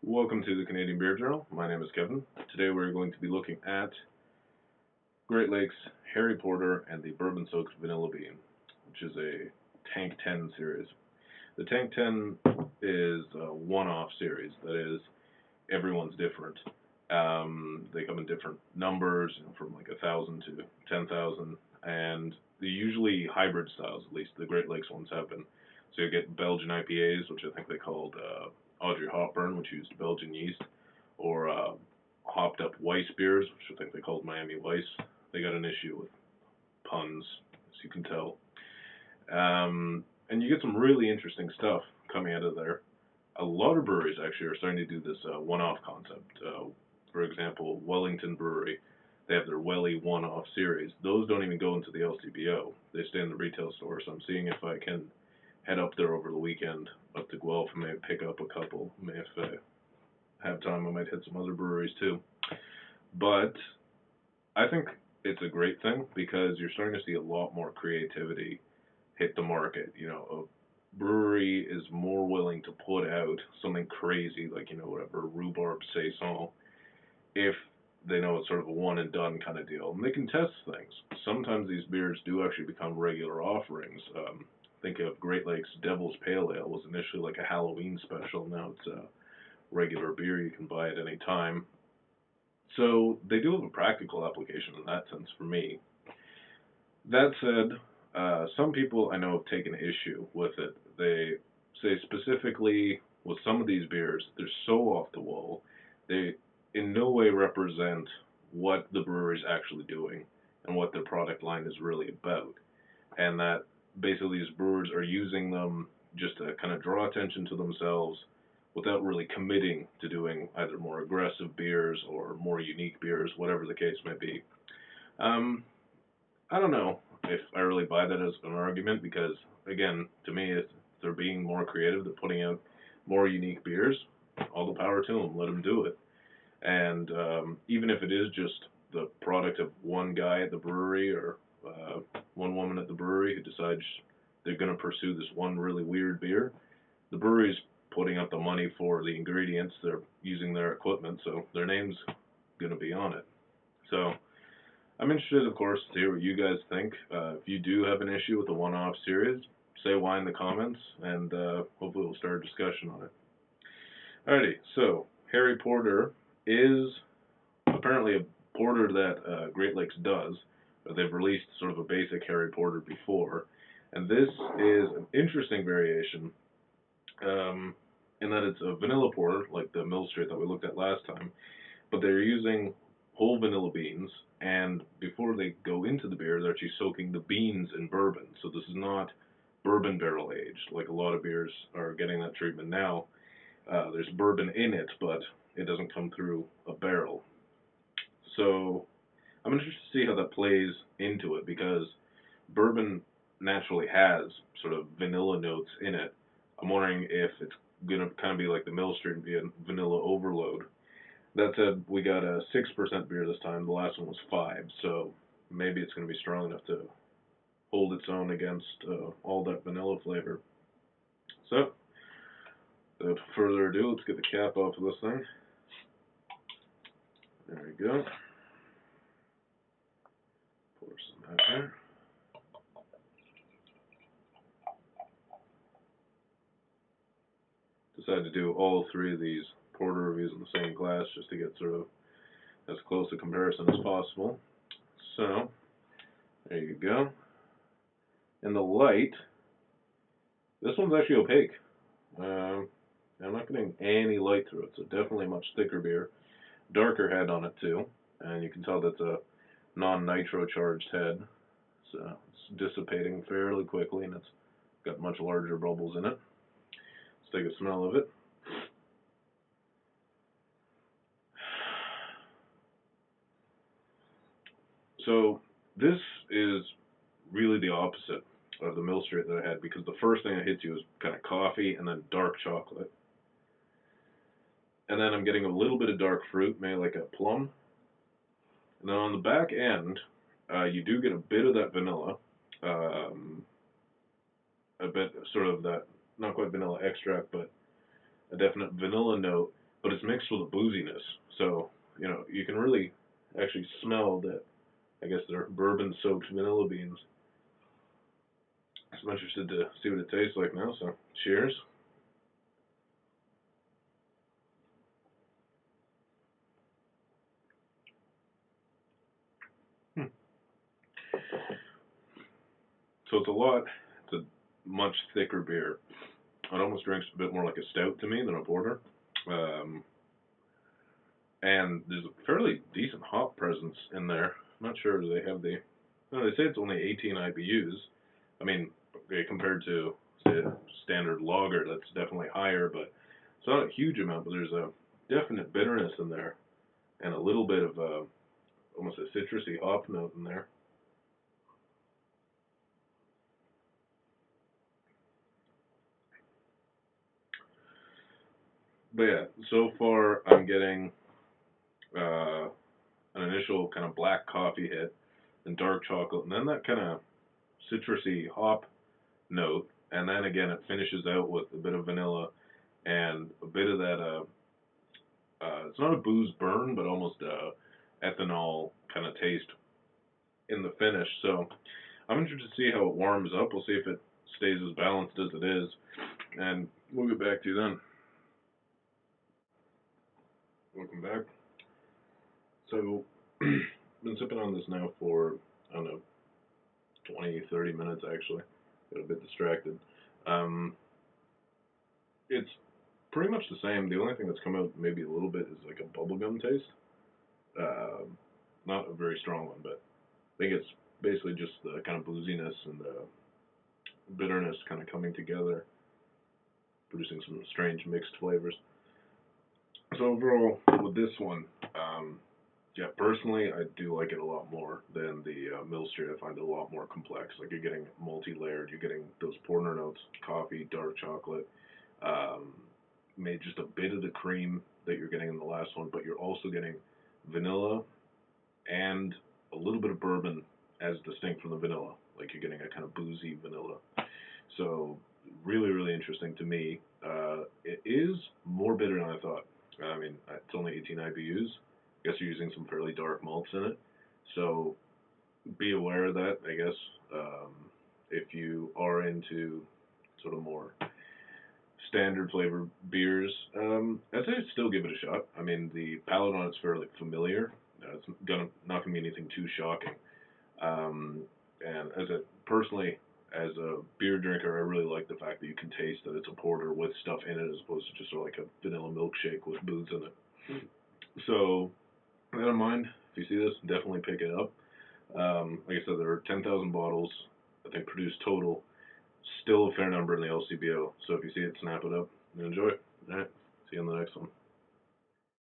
Welcome to the Canadian Beer Journal. My name is Kevin. Today we're going to be looking at Great Lakes Harry Porter and the Bourbon Soaked Vanilla Bean, which is a Tank 10 series. The Tank 10 is a one-off series. That is, everyone's different. They come in different numbers, from like 1,000 to 10,000, and they're usually hybrid styles. At least the Great Lakes ones have been. So you get Belgian IPAs, which I think they called Audrey Hopburn, which used Belgian yeast, or hopped up Weiss beers, which I think they called Miami Weiss. They got an issue with puns, as you can tell. And you get some really interesting stuff coming out of there. A lot of breweries actually are starting to do this one-off concept. For example, Wellington Brewery, they have their Welly one-off series. Those don't even go into the LCBO. They stay in the retail store, so I'm seeing if I can head up there over the weekend, up to Guelph, and maybe pick up a couple. Maybe if I have time, I might hit some other breweries too. But I think it's a great thing because you're starting to see a lot more creativity hit the market. A brewery is more willing to put out something crazy like, whatever, rhubarb saison, if they know it's sort of a one and done kind of deal. And they can test things. Sometimes these beers do actually become regular offerings. Think of Great Lakes Devil's Pale Ale was initially like a Halloween special. Now it's a regular beer you can buy at any time. So they do have a practical application in that sense for me. That said, some people I know have taken issue with it. They say specifically with some of these beers, they're so off the wall. They in no way represent what the brewery's actually doing and what their product line is really about. And that basically these brewers are using them just to kind of draw attention to themselves without really committing to doing either more aggressive beers or more unique beers, whatever the case may be. I don't know if I really buy that as an argument because, again, to me, if they're being more creative, they're putting out more unique beers, all the power to them, let them do it. And even if it is just the product of one guy at the brewery or one woman at the brewery who decides they're going to pursue this one really weird beer, the brewery's putting up the money for the ingredients, they're using their equipment, so their name's going to be on it. So I'm interested, of course, to hear what you guys think. If you do have an issue with the one-off series, say why in the comments, and hopefully we'll start a discussion on it. Alrighty, so Harry Porter is apparently a porter that Great Lakes does. They've released sort of a basic Harry Porter before, and this is an interesting variation in that it's a vanilla porter, like the Mill Street that we looked at last time, but they're using whole vanilla beans, and before they go into the beer, they're actually soaking the beans in bourbon. So this is not bourbon barrel aged, like a lot of beers are getting that treatment now. There's bourbon in it, but it doesn't come through a barrel. So I'm interested to see how that plays into it because bourbon naturally has sort of vanilla notes in it. I'm wondering if it's going to kind of be like the Mill Street and be a vanilla overload. That said, we got a 6% beer this time. The last one was 5, so maybe it's going to be strong enough to hold its own against all that vanilla flavor. So, without further ado, let's get the cap off of this thing. There we go. Pour some out there. Decided to do all three of these porter reviews in the same glass just to get sort of as close a comparison as possible. So, there you go. And the light, this one's actually opaque. I'm not getting any light through it, so definitely a much thicker beer. Darker head on it too, and you can tell that's a non-nitro charged head. So it's dissipating fairly quickly, and it's got much larger bubbles in it. Let's take a smell of it. So this is really the opposite of the Mill Street that I had because the first thing that hits you is kind of coffee and then dark chocolate. And then I'm getting a little bit of dark fruit, maybe like a plum. And then on the back end, you do get a bit of that vanilla, a bit sort of that, not quite vanilla extract, but a definite vanilla note. but it's mixed with a booziness. So, you can really actually smell that. I guess they're bourbon soaked vanilla beans. So I'm interested to see what it tastes like now. So, cheers. Hmm. So it's a lot. It's a much thicker beer. It almost drinks a bit more like a stout to me than a porter. Um, and there's a fairly decent hop presence in there. I'm not sure they have the. No, they say it's only 18 IBUs. I mean, okay, compared to say a standard lager, that's definitely higher, but it's not a huge amount. But there's a definite bitterness in there, and a little bit of almost a citrusy hop note in there. But yeah, so far I'm getting uh, an initial kind of black coffee hit, and dark chocolate, and then that kind of citrusy hop note, and then again it finishes out with a bit of vanilla and a bit of that. It's not a booze burn, but almost ethanol kind of taste in the finish. So I'm interested to see how it warms up. We'll see if it stays as balanced as it is, and we'll get back to you then. Welcome back. So, been sipping on this now for, I don't know, 20, 30 minutes actually. Got a bit distracted. Um, it's pretty much the same. The only thing that's come out maybe a little bit is like a bubblegum taste. Um, Not a very strong one, but I think it's basically just the kind of booziness and the bitterness kind of coming together, producing some strange mixed flavors. So overall, with this one, yeah, personally, I do like it a lot more than the Mill Street. I find it a lot more complex. Like you're getting multi-layered, you're getting those porter notes, coffee, dark chocolate, um, made just a bit of the cream that you're getting in the last one, but you're also getting vanilla and a little bit of bourbon as distinct from the vanilla. Like you're getting a kind of boozy vanilla. So really, really interesting to me. It is more bitter than I thought. I mean, it's only 18 IBUs. I guess you're using some fairly dark malts in it. So be aware of that, I guess. If you are into sort of more standard flavored beers, I'd say still give it a shot. I mean, the palate on it's fairly familiar. It's not gonna be anything too shocking. Um, and personally, as a beer drinker, I really like the fact that you can taste that it's a porter with stuff in it as opposed to just sort of like a vanilla milkshake with booze in it. So, with that in mind, if you see this, definitely pick it up. Like I said, there are 10,000 bottles, I think, produced total. Still a fair number in the LCBO. So if you see it, snap it up and enjoy it. All right. See you on the next one.